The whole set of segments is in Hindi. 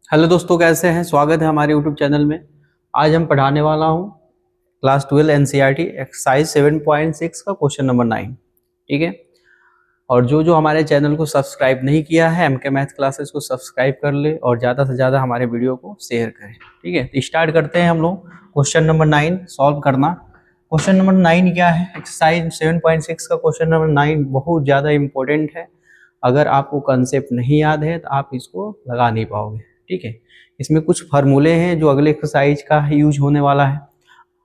हेलो दोस्तों, कैसे हैं। स्वागत है हमारे यूट्यूब चैनल में। आज हम पढ़ाने वाला हूं क्लास 12 एनसीईआरटी एक्सरसाइज 7.6 का क्वेश्चन नंबर 9। ठीक है। और जो जो हमारे चैनल को सब्सक्राइब नहीं किया है एमके मैथ क्लासेस को सब्सक्राइब कर ले और ज़्यादा से ज़्यादा हमारे वीडियो को शेयर करें। ठीक है, तो स्टार्ट करते हैं हम लोग क्वेश्चन नंबर 9 सॉल्व करना। क्वेश्चन नंबर 9 क्या है? एक्सरसाइज 7.6 का क्वेश्चन नंबर 9 बहुत ज़्यादा इंपॉर्टेंट है। अगर आपको कंसेप्ट नहीं याद है तो आप इसको लगा नहीं पाओगे। ठीक है, इसमें कुछ फार्मूले हैं जो अगले एक्सरसाइज का यूज होने वाला है,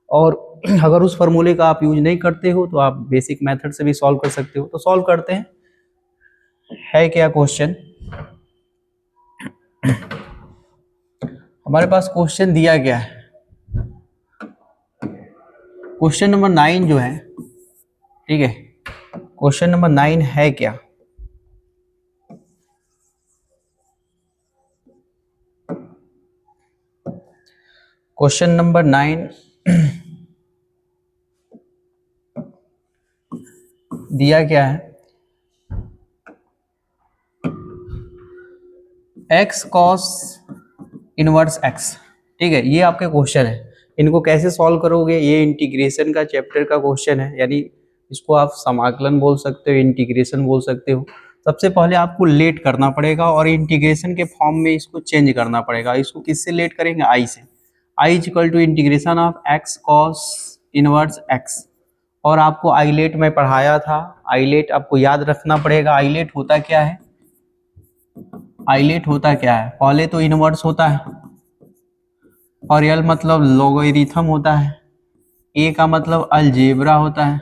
और अगर उस फार्मूले का आप यूज नहीं करते हो तो आप बेसिक मेथड से भी सॉल्व कर सकते हो। तो सॉल्व करते हैं। है क्या क्वेश्चन? हमारे पास क्वेश्चन दिया गया है। क्वेश्चन नंबर 9 जो है, ठीक है, क्वेश्चन नंबर 9 है क्या? क्वेश्चन नंबर 9 दिया क्या है? X cos inverse x. ठीक है, ये आपके क्वेश्चन है। इनको कैसे सॉल्व करोगे? ये इंटीग्रेशन का चैप्टर का क्वेश्चन है, यानी इसको आप समाकलन बोल सकते हो, इंटीग्रेशन बोल सकते हो। सबसे पहले आपको लेट करना पड़ेगा और इंटीग्रेशन के फॉर्म में इसको चेंज करना पड़ेगा। इसको किससे लेट करेंगे? आई से। I equal to integration of x cos inverse x. और आपको आईलेट में पढ़ाया था। आईलेट आपको याद रखना पड़ेगा। आईलेट होता क्या है? आईलेट होता क्या है? पहले तो इनवर्स होता है, और एल मतलब लोगरिथम होता है, ए का मतलब अलजेब्रा होता है,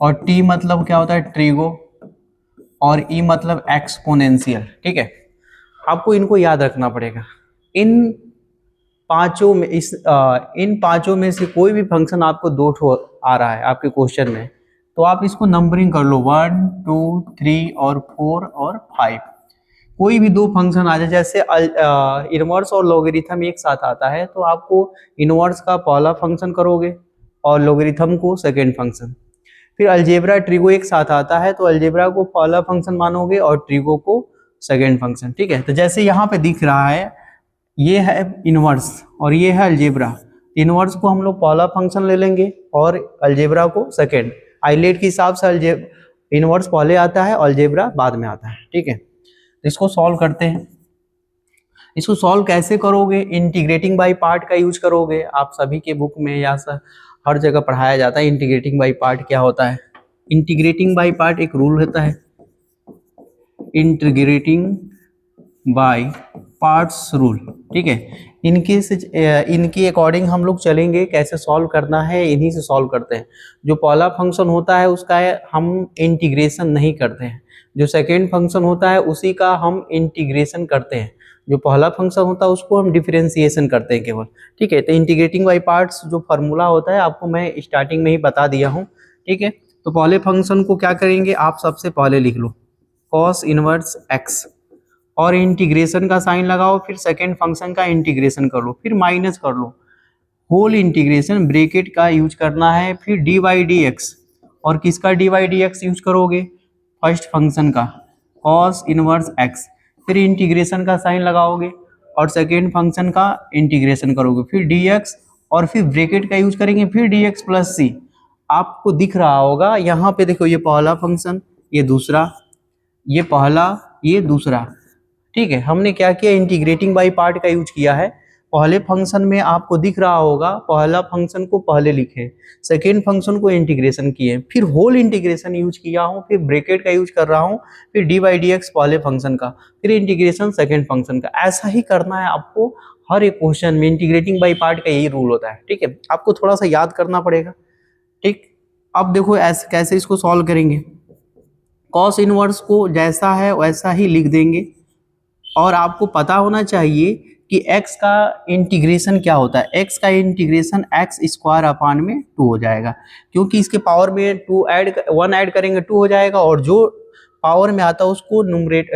और टी मतलब क्या होता है? ट्रिगो, और ई मतलब एक्सपोनेंशियल। ठीक है, आपको इनको याद रखना पड़ेगा। इन इन पांचों में से कोई भी फंक्शन आपको दो ठो आ रहा है आपके क्वेश्चन में, तो आप इसको नंबरिंग कर लो 1 2 3 और 4 और 5। कोई भी दो फंक्शन आ जाए, जैसे इनवर्स और लॉगरिथम एक साथ आता है तो आपको इनवर्स का पहला फंक्शन करोगे और लॉगरिथम को सेकेंड फंक्शन। फिर अलजेब्रा ट्रिगो एक साथ आता है तो अलजेब्रा को पहला फंक्शन मानोगे और ट्रिगो को सेकेंड फंक्शन। ठीक है, तो जैसे यहाँ पे दिख रहा है, ये है इनवर्स और ये है अलजेब्रा। इनवर्स को हम लोग पहला फंक्शन ले लेंगे और अलजेब्रा को सेकेंड। आइलेट के हिसाब से इनवर्स पहले आता है, अलजेब्रा बाद में आता है। ठीक है, इसको सॉल्व करते हैं। इसको सॉल्व कैसे करोगे? इंटीग्रेटिंग बाय पार्ट का यूज करोगे। आप सभी के बुक में या हर जगह पढ़ाया जाता है इंटीग्रेटिंग बाय पार्ट क्या होता है। इंटीग्रेटिंग बाय पार्ट एक रूल होता है, इंटीग्रेटिंग बाय पार्ट्स रूल। ठीक है, इनके अकॉर्डिंग हम लोग चलेंगे। कैसे सॉल्व करना है इन्हीं से सॉल्व करते हैं। जो पहला फंक्शन होता है उसका हम इंटीग्रेशन नहीं करते हैं, जो सेकेंड फंक्शन होता है उसी का हम इंटीग्रेशन करते हैं, जो पहला फंक्शन होता है उसको हम डिफरेंशिएशन करते हैं केवल। ठीक है, तो इंटीग्रेटिंग बाय पार्ट्स जो फार्मूला होता है आपको मैं स्टार्टिंग में ही बता दिया हूँ। ठीक है, तो पहले फंक्शन को क्या करेंगे? आप सबसे पहले लिख लो कॉस इनवर्स एक्स, और इंटीग्रेशन का साइन लगाओ, फिर सेकेंड फंक्शन का इंटीग्रेशन कर लो, फिर माइनस कर लो, होल इंटीग्रेशन ब्रैकेट का यूज करना है, फिर डी बाई डी एक्स। और किसका D by D x use करोगे? फर्स्ट फंक्शन का कॉस इनवर्स एक्स। फिर इंटीग्रेशन का साइन लगाओगे और सेकेंड फंक्शन का इंटीग्रेशन करोगे, फिर डी एक्स, और फिर ब्रैकेट का यूज करेंगे, फिर डी एक्स प्लस सी। आपको दिख रहा होगा यहाँ पे, देखो ये पहला फंक्शन, ये दूसरा, ये पहला, ये दूसरा। ठीक है, हमने क्या किया? इंटीग्रेटिंग बाय पार्ट का यूज किया है। पहले फंक्शन में आपको दिख रहा होगा, पहला फंक्शन को पहले लिखे, सेकेंड फंक्शन को इंटीग्रेशन किए, फिर होल इंटीग्रेशन यूज किया हूँ, फिर ब्रैकेट का यूज कर रहा हूँ, फिर डी बाई डी एक्स पहले फंक्शन का, फिर इंटीग्रेशन सेकेंड फंक्शन का। ऐसा ही करना है आपको हर एक क्वेश्चन में। इंटीग्रेटिंग बाय पार्ट का यही रूल होता है। ठीक है, आपको थोड़ा सा याद करना पड़ेगा। ठीक, अब देखो ऐसे कैसे इसको सॉल्व करेंगे। कॉस इनवर्स को जैसा है वैसा ही लिख देंगे, और आपको पता होना चाहिए कि x का इंटीग्रेशन क्या होता है। x का इंटीग्रेशन एक्स स्क्वायर अपान में 2 हो जाएगा, क्योंकि इसके पावर में 1 ऐड करेंगे 2 हो जाएगा, और जो पावर में आता है उसको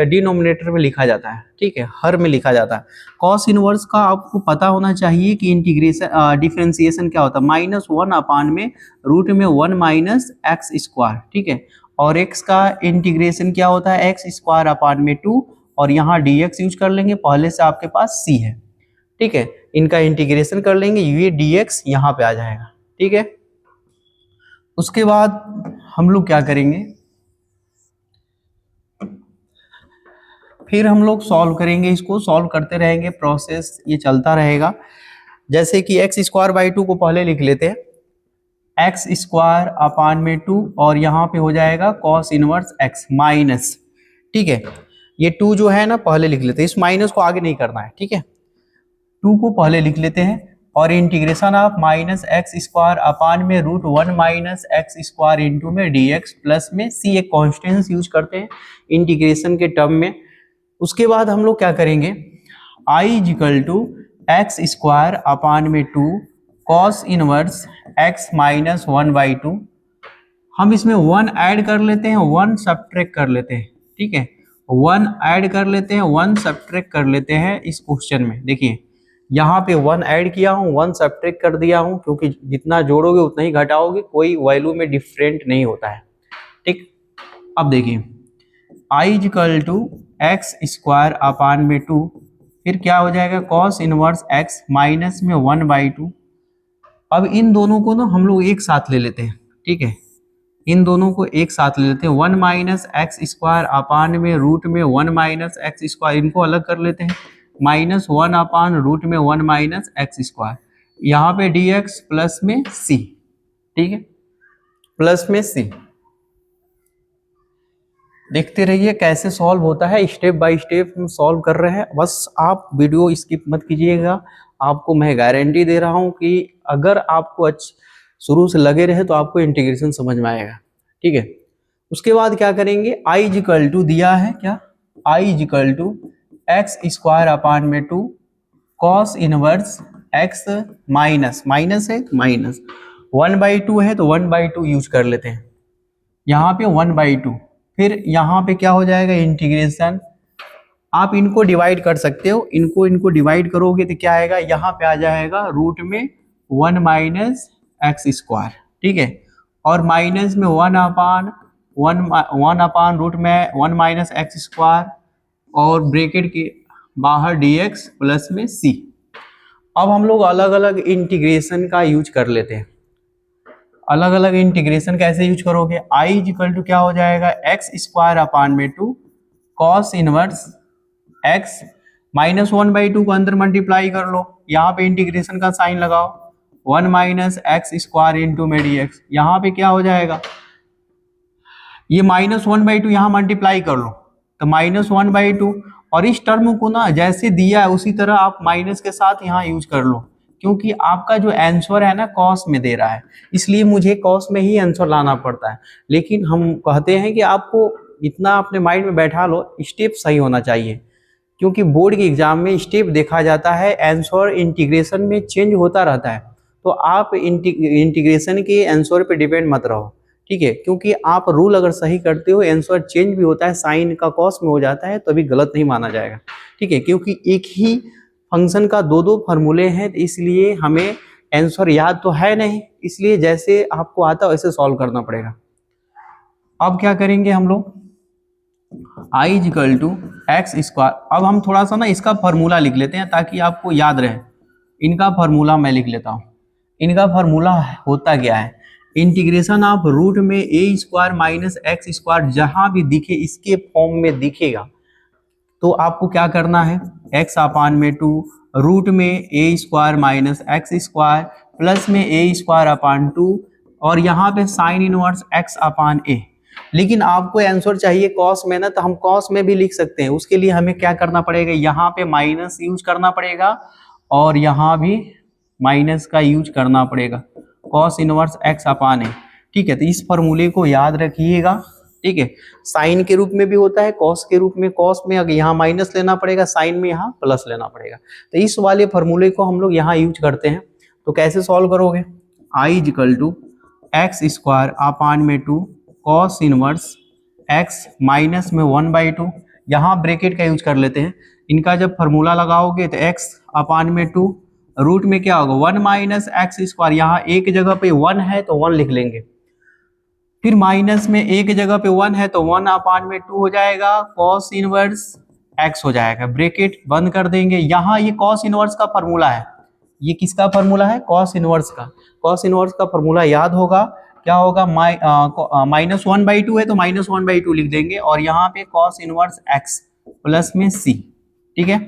डिनोमिनेटर में लिखा जाता है। ठीक है, हर में लिखा जाता है। कॉस इनवर्स का आपको पता होना चाहिए कि इंटीग्रेशन डिफरेंशिएशन क्या होता है, -1 अपान में रूट में 1 माइनस एक्स स्क्वायर। ठीक है, और x का इंटीग्रेशन क्या होता है? एक्स स्क्वायर अपान में 2, और यहाँ dx यूज कर लेंगे, पहले से आपके पास c है, ठीक है। इनका इंटीग्रेशन कर लेंगे, ये dx यहाँ पे आ जाएगा, ठीक है। उसके बाद हम लोग क्या करेंगे, फिर हम लोग सॉल्व करेंगे, इसको सॉल्व करते रहेंगे, प्रोसेस ये चलता रहेगा। जैसे कि एक्स स्क्वायर बाई 2 को पहले लिख लेते हैं, एक्स स्क्वायर अपान में 2 और यहाँ पे हो जाएगा कॉस इनवर्स एक्स माइनस, ठीक है। ये 2 जो है ना पहले लिख लेते हैं, इस माइनस को आगे नहीं करना है, ठीक है। 2 को पहले लिख लेते हैं और integration of minus x square upon में root 1 minus x square into में dx प्लस में c एक कॉन्स्टेंट यूज करते हैं इंटीग्रेशन के टर्म में। उसके बाद हम लोग क्या करेंगे, i equal to X square upon में 2 कॉस इनवर्स x माइनस 1/2। हम इसमें 1 ऐड कर लेते हैं, 1 सब्ट्रैक्ट कर लेते हैं, ठीक है। 1 ऐड कर लेते हैं, 1 सब्ट्रैक्ट कर लेते हैं। इस क्वेश्चन में देखिए यहाँ पे 1 ऐड किया हूँ, 1 सब्ट्रैक्ट कर दिया हूँ, क्योंकि जितना जोड़ोगे उतना ही घटाओगे, कोई वैल्यू में डिफरेंट नहीं होता है, ठीक। अब देखिए i equal to X square upon में 2, फिर क्या हो जाएगा कॉस इनवर्स x माइनस में 1/2। अब इन दोनों को ना हम लोग एक साथ ले लेते हैं, ठीक है। इन दोनों को एक साथ ले लेते हैं, 1 माइनस एक्स स्क्वायर अपान में रूट में 1 माइनस एक्स स्क्वायर, इनको अलग कर लेते हैं, माइनस 1 अपान रूट में 1 माइनस एक्स स्क्वायर, यहाँ पे dx प्लस में c, ठीक है, प्लस में c। देखते रहिए कैसे सॉल्व होता है, स्टेप बाय स्टेप हम सॉल्व कर रहे हैं, बस आप वीडियो स्किप मत कीजिएगा। आपको मैं गारंटी दे रहा हूं कि अगर आपको शुरू से लगे रहे तो आपको इंटीग्रेशन समझ में आएगा, ठीक है। उसके बाद क्या करेंगे, i इक्वल टू दिया है क्या, i equal to X square upon में 2 cos inverse x minus minus है माइनस 1/2 है तो 1/2 यूज कर लेते हैं, यहाँ पे 1/2। फिर यहाँ पे क्या हो जाएगा इंटीग्रेशन, आप इनको डिवाइड कर सकते हो, इनको डिवाइड करोगे तो क्या आएगा, यहाँ पे आ जाएगा रूट में 1 माइनस एक्स स्क्वायर, ठीक है, और माइनस में 1 अपान रूट में 1 माइनस एक्स स्क्वायर और ब्रैकेट के बाहर dx प्लस में c। अब हम लोग अलग अलग इंटीग्रेशन का यूज कर लेते हैं। अलग अलग इंटीग्रेशन कैसे यूज करोगे, i इक्वल टू क्या हो जाएगा एक्स स्क्वायर अपान में 2 कॉस इनवर्स x माइनस 1/2 को अंदर मल्टीप्लाई कर लो, यहाँ पे इंटीग्रेशन का साइन लगाओ, 1 माइनस एक्स स्क्वायर इंटू में dx, यहाँ पे क्या हो जाएगा, ये माइनस 1/2 यहाँ मल्टीप्लाई कर लो तो माइनस 1/2, और इस टर्म को ना जैसे दिया है उसी तरह आप माइनस के साथ यहाँ यूज कर लो, क्योंकि आपका जो आंसर है ना कॉस में दे रहा है, इसलिए मुझे कॉस में ही आंसर लाना पड़ता है। लेकिन हम कहते हैं कि आपको इतना अपने माइंड में बैठा लो, स्टेप सही होना चाहिए, क्योंकि बोर्ड के एग्जाम में स्टेप देखा जाता है, आंसर इंटीग्रेशन में चेंज होता रहता है। तो आप इंटीग्रेशन के आंसर पे डिपेंड मत रहो, ठीक है, क्योंकि आप रूल अगर सही करते हो आंसर चेंज भी होता है, साइन का कॉस में हो जाता है, तभी गलत नहीं माना जाएगा, ठीक है, क्योंकि एक ही फंक्शन का दो फार्मूले हैं, तो इसलिए हमें आंसर याद तो है नहीं, इसलिए जैसे आपको आता है वैसे सॉल्व करना पड़ेगा। अब क्या करेंगे हम लोग, i equal to X square, अब हम थोड़ा सा ना इसका फार्मूला लिख लेते हैं ताकि आपको याद रहे। इनका फार्मूला मैं लिख लेता हूँ, इनका फार्मूला होता क्या है, इंटीग्रेशन ऑफ रूट में a square minus x square, जहां भी दिखे इसके फॉर्म में दिखेगा तो आपको क्या करना है, x अपान में 2 रूट में a square minus x square plus में ए स्क्वायर अपान 2, और यहाँ पे sine inverse x upon a। लेकिन आपको आंसर चाहिए कॉस में ना, तो हम कॉस में भी लिख सकते हैं, उसके लिए हमें क्या करना पड़ेगा, यहाँ पे माइनस यूज करना पड़ेगा और यहाँ भी माइनस का यूज करना पड़ेगा, cos inverse x upon a, ठीक है। तो इस फॉर्मूले को याद रखिएगा, ठीक है। साइन के रूप में भी होता है, कॉस के रूप में, कॉस में अगर यहाँ माइनस लेना पड़ेगा, साइन में यहाँ प्लस लेना पड़ेगा। तो इस वाले फॉर्मूले को हम लोग यहाँ यूज करते हैं। तो कैसे सॉल्व करोगे, i equal to X square upon में 2 कॉस इनवर्स x माइनस में 1/2, यहाँ ब्रैकेट का यूज कर लेते हैं। इनका जब फॉर्मूला लगाओगे तो x अपान में 2 रूट में क्या होगा 1 माइनस एक्स स्क्वायर, यहाँ एक जगह पे 1 है तो 1 लिख लेंगे, फिर माइनस में एक जगह पे 1 है तो 1 अपान में 2 हो जाएगा कॉस इनवर्स एक्स हो जाएगा, ब्रैकेट बंद कर देंगे। यहाँ ये कॉस इनवर्स का फॉर्मूला है, ये किसका फॉर्मूला है, कॉस इनवर्स का। कॉस इनवर्स का फॉर्मूला याद होगा, क्या होगा, -1/2 है तो -1/2 लिख देंगे, और यहाँ पे कॉस इनवर्स एक्स प्लस में सी, ठीक है।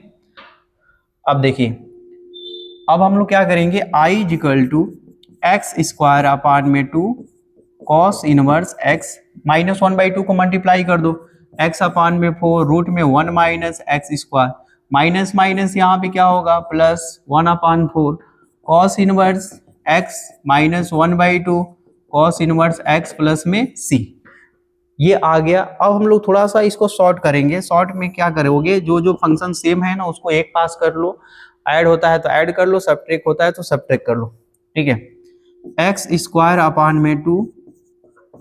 अब देखिए, अब हम लोग क्या करेंगे, I = x² अपान में 2 कॉस इनवर्स x, -1/2 को मल्टीप्लाई कर दो, x अपान में 4 रूट में 1 माइनस x², माइनस माइनस यहाँ पे क्या होगा, +1/4 cos inverse x -1/2 cos inverse x plus में c, ये आ गया। अब हम लोग थोड़ा सा इसको शॉर्ट करेंगे। शॉर्ट में क्या करोगे, जो जो फंक्शन सेम है ना उसको एक पास कर लो, ऐड होता है तो ऐड कर लो, सब्ट्रैक्ट होता है तो सब्ट्रैक्ट कर लो, ठीक है। x² अपान में 2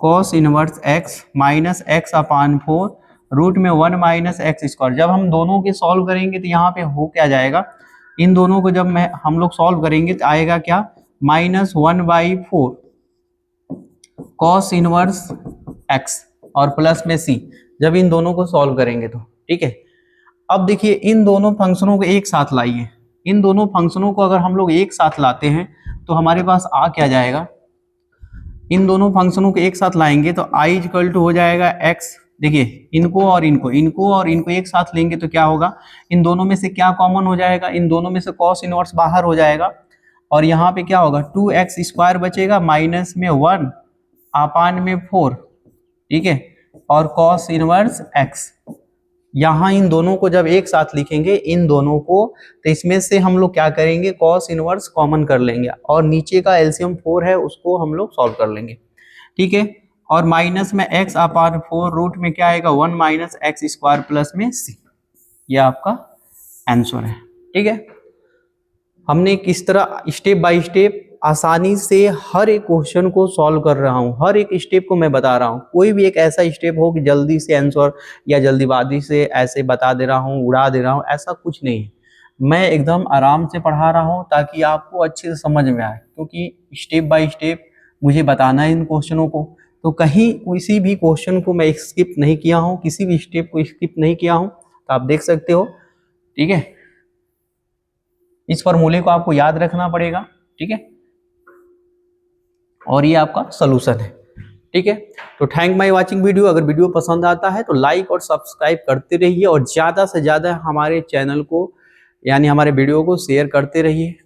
cos inverse x minus x/4 root में 1 माइनस x²। जब हम दोनों के सॉल्व करेंगे तो यहाँ पे हो क्या जाएगा, इन दोनों को जब हम लोग सॉल्व करेंगे तो आएगा क्या, -1/4 कॉस इनवर्स x और प्लस में c, जब इन दोनों को सॉल्व करेंगे तो, ठीक है। अब देखिए, इन दोनों फंक्शनों को एक साथ लाइए, इन दोनों फंक्शनों को अगर हम लोग एक साथ लाते हैं तो हमारे पास आ क्या जाएगा, इन दोनों फंक्शनों को एक साथ लाएंगे तो I = हो जाएगा x। देखिए, इनको और इनको एक साथ लेंगे तो क्या होगा, इन दोनों में से क्या कॉमन हो जाएगा, इन दोनों में से कॉस इनवर्स बाहर हो जाएगा, और यहाँ पे क्या होगा, 2x² बचेगा माइनस में 1 अपान में 4, ठीक है, और कॉस इनवर्स x। यहाँ इन दोनों को जब एक साथ लिखेंगे, इन दोनों को, तो इसमें से हम लोग क्या करेंगे, कॉस इनवर्स कॉमन कर लेंगे, और नीचे का एलसीएम 4 है उसको हम लोग सॉल्व कर लेंगे, ठीक है। और माइनस में x/4 रूट में क्या आएगा, 1 माइनस x² प्लस में c, ये आपका आंसर है, ठीक है। हमने किस तरह स्टेप बाय स्टेप आसानी से हर एक क्वेश्चन को सॉल्व कर रहा हूँ, हर एक स्टेप को मैं बता रहा हूँ। कोई भी एक ऐसा स्टेप हो कि जल्दी से आंसर या जल्दीबाजी से ऐसे बता दे रहा हूँ, उड़ा दे रहा हूँ, ऐसा कुछ नहीं है। मैं एकदम आराम से पढ़ा रहा हूँ ताकि आपको अच्छे से समझ में आए, क्योंकि स्टेप बाय स्टेप मुझे बताना है इन क्वेश्चनों को, तो कहीं किसी भी क्वेश्चन को मैं स्किप नहीं किया हूँ, किसी भी स्टेप को स्किप नहीं किया हूँ, तो आप देख सकते हो, ठीक है। इस फॉर्मूले को आपको याद रखना पड़ेगा, ठीक है, और ये आपका सॉल्यूशन है, ठीक है। तो थैंक माय वाचिंग वीडियो। अगर वीडियो पसंद आता है तो लाइक और सब्सक्राइब करते रहिए, और ज़्यादा से ज़्यादा हमारे चैनल को यानी हमारे वीडियो को शेयर करते रहिए।